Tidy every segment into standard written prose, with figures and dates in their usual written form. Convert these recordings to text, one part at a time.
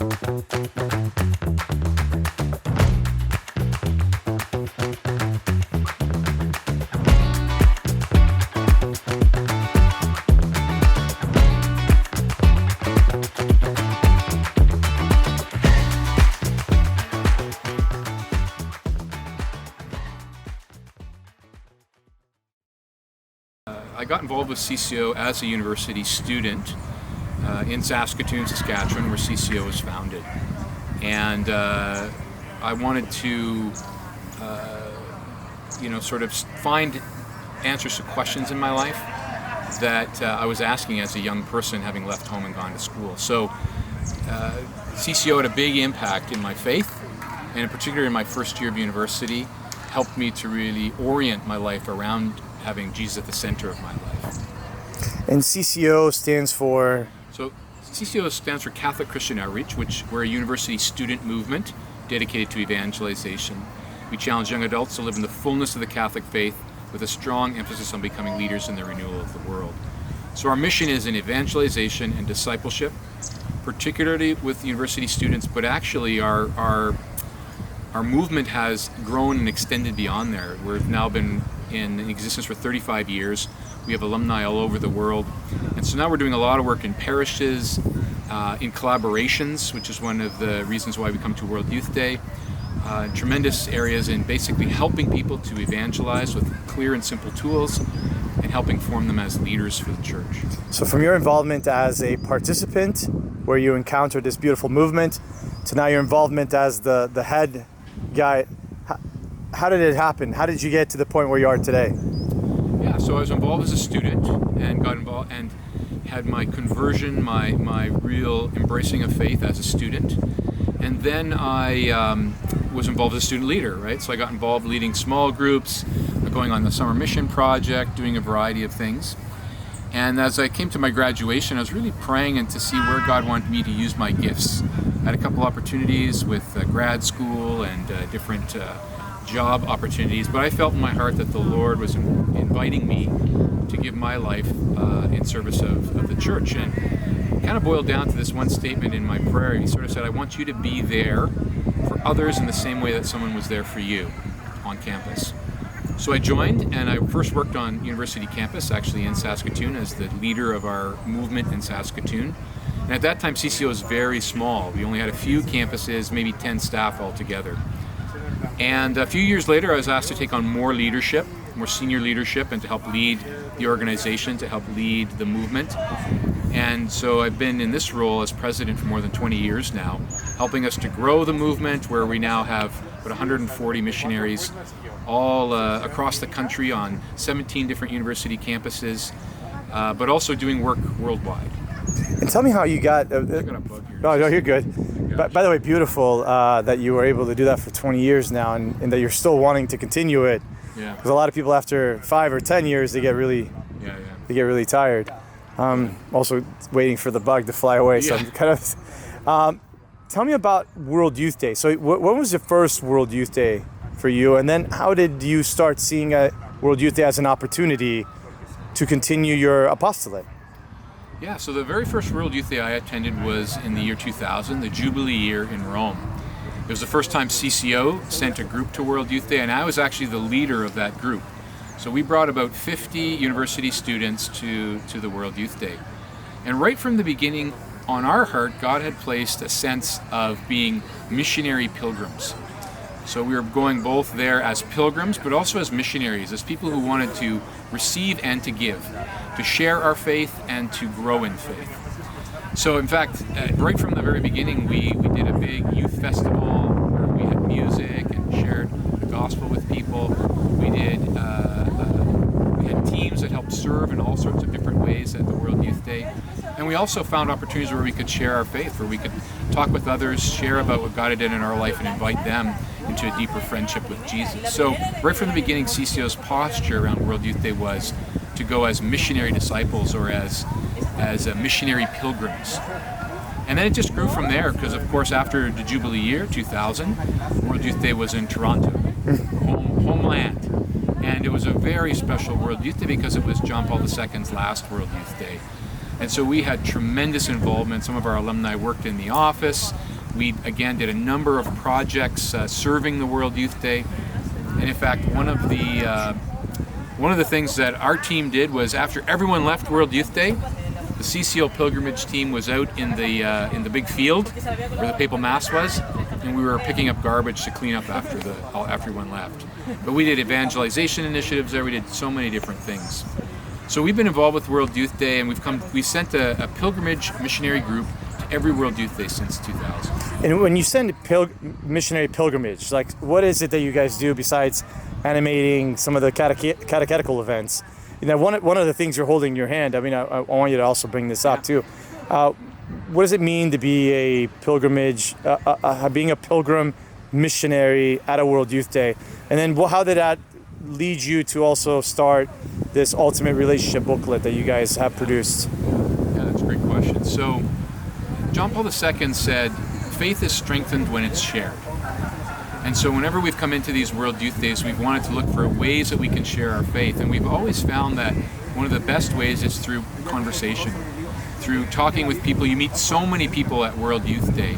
I got involved with CCO as a university student in Saskatoon, Saskatchewan, where CCO was founded. And I wanted to, sort of find answers to questions in my life that I was asking as a young person, having left home and gone to school. So CCO had a big impact in my faith, and in particular in my first year of university, helped me to really orient my life around having Jesus at the center of my life. And CCO stands for? So CCO stands for Catholic Christian Outreach, which we're a university student movement dedicated to evangelization. We challenge young adults to live in the fullness of the Catholic faith with a strong emphasis on becoming leaders in the renewal of the world. So our mission is in evangelization and discipleship, particularly with university students, but actually our movement has grown and extended beyond there. We've now been in existence for 35 years. We have alumni all over the world. And so now we're doing a lot of work in parishes, in collaborations, which is one of the reasons why we come to World Youth Day. Tremendous areas in basically helping people to evangelize with clear and simple tools and helping form them as leaders for the church. So from your involvement as a participant, where you encountered this beautiful movement, to now your involvement as the head guy, how did it happen? How did you get to the point where you are today? Yeah, so I was involved as a student and got involved and had my conversion, my real embracing of faith as a student. And then I was involved as a student leader, right? So I got involved leading small groups, going on the summer mission project, doing a variety of things. And as I came to my graduation, I was really praying and to see where God wanted me to use my gifts. I had a couple opportunities with grad school and different job opportunities, but I felt in my heart that the Lord was inviting me to give my life in service of the church. And it kind of boiled down to this one statement in my prayer. He sort of said, I want you to be there for others in the same way that someone was there for you on campus. So I joined, and I first worked on university campus, actually in Saskatoon, as the leader of our movement in Saskatoon. And at that time, CCO was very small. We only had a few campuses, maybe 10 staff altogether. And a few years later, I was asked to take on more leadership, more senior leadership, and to help lead the organization, to help lead the movement. And so I've been in this role as president for more than 20 years now, helping us to grow the movement, where we now have about 140 missionaries all across the country on 17 different university campuses, but also doing work worldwide. And tell me how you got... I got a bug here. No, you're good. By the way, beautiful that you were able to do that for 20 years now, and that you're still wanting to continue it. Yeah. Because a lot of people after 5 or 10 years, they get really tired. Also waiting for the bug to fly away. So I'm kind of... tell me about World Youth Day. So when was the first World Youth Day for you? And then how did you start seeing World Youth Day as an opportunity to continue your apostolate? Yeah, so the very first World Youth Day I attended was in the year 2000, the Jubilee year in Rome. It was the first time CCO sent a group to World Youth Day, and I was actually the leader of that group. So we brought about 50 university students to the World Youth Day. And right from the beginning, on our heart, God had placed a sense of being missionary pilgrims. So we were going both there as pilgrims, but also as missionaries, as people who wanted to receive and to give, to share our faith and to grow in faith. So in fact, right from the very beginning, we did a big youth festival where we had music and shared the gospel with people. We had teams that helped serve in all sorts of different ways at the World Youth Day. And we also found opportunities where we could share our faith, where we could talk with others, share about what God had done in our life, and invite them into a deeper friendship with Jesus. So right from the beginning, CCO's posture around World Youth Day was to go as missionary disciples or as missionary pilgrims. And then it just grew from there, because of course after the Jubilee year, 2000, World Youth Day was in Toronto, homeland. And it was a very special World Youth Day because it was John Paul II's last World Youth Day. And so we had tremendous involvement. Some of our alumni worked in the office. We, again, did a number of projects serving the World Youth Day. And in fact, one of the things that our team did was, after everyone left World Youth Day, the CCO pilgrimage team was out in the big field where the papal mass was, and we were picking up garbage to clean up after everyone left. But we did evangelization initiatives there. We did so many different things. So we've been involved with World Youth Day, and we sent a pilgrimage missionary group to every World Youth Day since 2000. And when you send missionary pilgrimage, like, what is it that you guys do besides animating some of the catechetical events? You know, one of the things you're holding in your hand, I mean, I want you to also bring this up too. What does it mean to be a pilgrimage, being a pilgrim missionary at a World Youth Day? And then how did that lead you to also start this Ultimate Relationship booklet that you guys have produced? Yeah, that's a great question. So John Paul II said, faith is strengthened when it's shared. And so whenever we've come into these World Youth Days, we've wanted to look for ways that we can share our faith. And we've always found that one of the best ways is through conversation, through talking with people. You meet so many people at World Youth Day.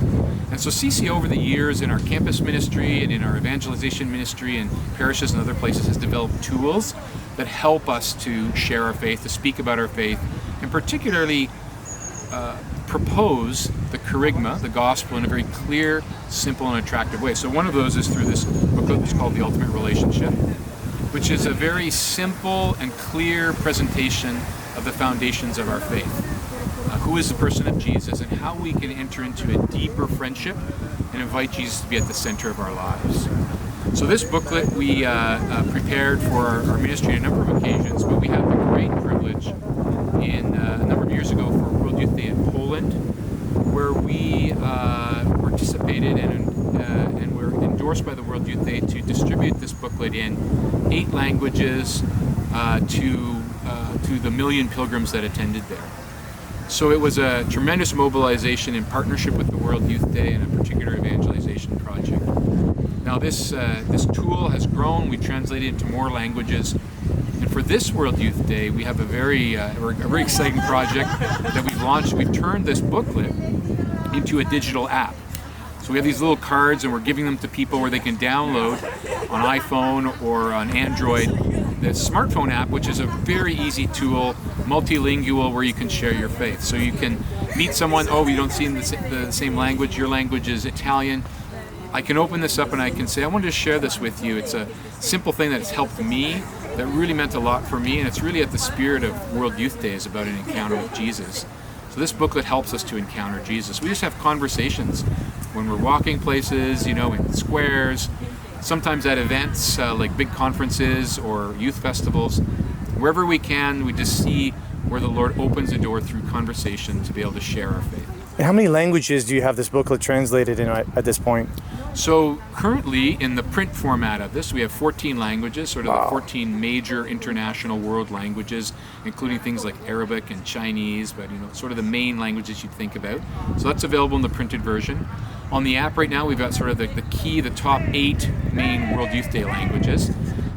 And so CCO, over the years, in our campus ministry and in our evangelization ministry and parishes and other places, has developed tools that help us to share our faith, to speak about our faith, and particularly propose the kerygma, the gospel, in a very clear, simple, and attractive way. So one of those is through this booklet that's called The Ultimate Relationship, which is a very simple and clear presentation of the foundations of our faith. Who is the person of Jesus, and how we can enter into a deeper friendship and invite Jesus to be at the center of our lives. So this booklet we prepared for our ministry on a number of occasions, but we had the great privilege in a number of years ago for World Youth Day in Poland, where we participated and were endorsed by the World Youth Day to distribute this booklet in 8 languages to the 1 million pilgrims that attended there. So it was a tremendous mobilization in partnership with the World Youth Day and a particular evangelization project. Now this tool has grown. We've translated it into more languages. And for this World Youth Day, we have a very exciting project that we've launched. We've turned this booklet into a digital app. So we have these little cards, and we're giving them to people where they can download on iPhone or on Android the smartphone app, which is a very easy tool, multilingual, where you can share your faith. So you can meet someone, you don't speak the same language, your language is Italian. I can open this up and I can say, I wanted to share this with you. It's a simple thing that's helped me, that really meant a lot for me, and it's really at the spirit of World Youth Day, is about an encounter with Jesus. So this booklet helps us to encounter Jesus. We just have conversations when we're walking places, in squares, sometimes at events like big conferences or youth festivals. Wherever we can, we just see where the Lord opens the door through conversation to be able to share our faith. And how many languages do you have this booklet translated in at this point? So currently, in the print format of this, we have 14 languages, sort of the 14 major international world languages, including things like Arabic and Chinese, but sort of the main languages you'd think about. So that's available in the printed version. On the app right now, we've got sort of the top 8 main World Youth Day languages.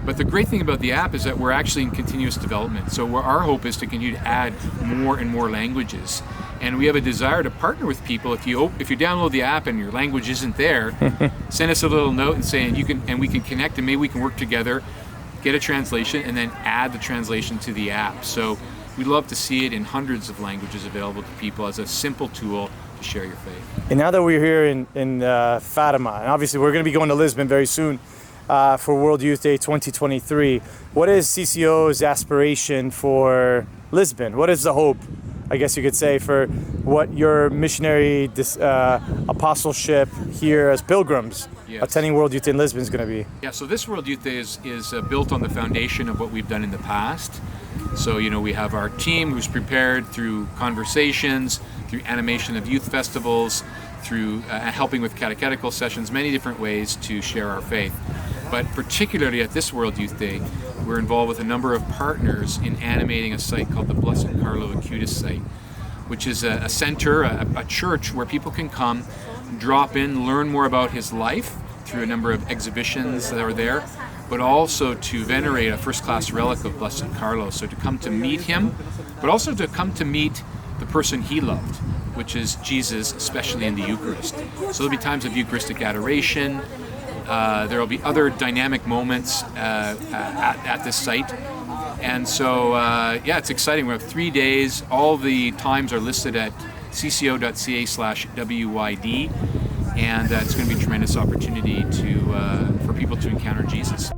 But the great thing about the app is that we're actually in continuous development. So our hope is to continue to add more and more languages. And we have a desire to partner with people. If you download the app and your language isn't there, send us a little note and saying we can connect, and maybe we can work together, get a translation, and then add the translation to the app. So we'd love to see it in hundreds of languages available to people as a simple tool to share your faith. And now that we're here in Fatima, and obviously we're going to be going to Lisbon very soon for World Youth Day 2023, what is CCO's aspiration for Lisbon? What is the hope, I guess you could say, for what your missionary apostleship here as pilgrims attending World Youth Day in Lisbon is going to be? Yeah, so this World Youth Day is built on the foundation of what we've done in the past. So, we have our team who's prepared through conversations, through animation of youth festivals, through helping with catechetical sessions, many different ways to share our faith. But particularly at this World Youth Day, we're involved with a number of partners in animating a site called the Blessed Carlo Acutis site, which is a center, a church where people can come, drop in, learn more about his life through a number of exhibitions that are there, but also to venerate a first-class relic of Blessed Carlo. So to come to meet him, but also to come to meet the person he loved, which is Jesus, especially in the Eucharist. So there'll be times of Eucharistic adoration. There will be other dynamic moments at this site. And so, it's exciting. We have 3 days. All the times are listed at cco.ca/WYD. And it's going to be a tremendous opportunity for people to encounter Jesus.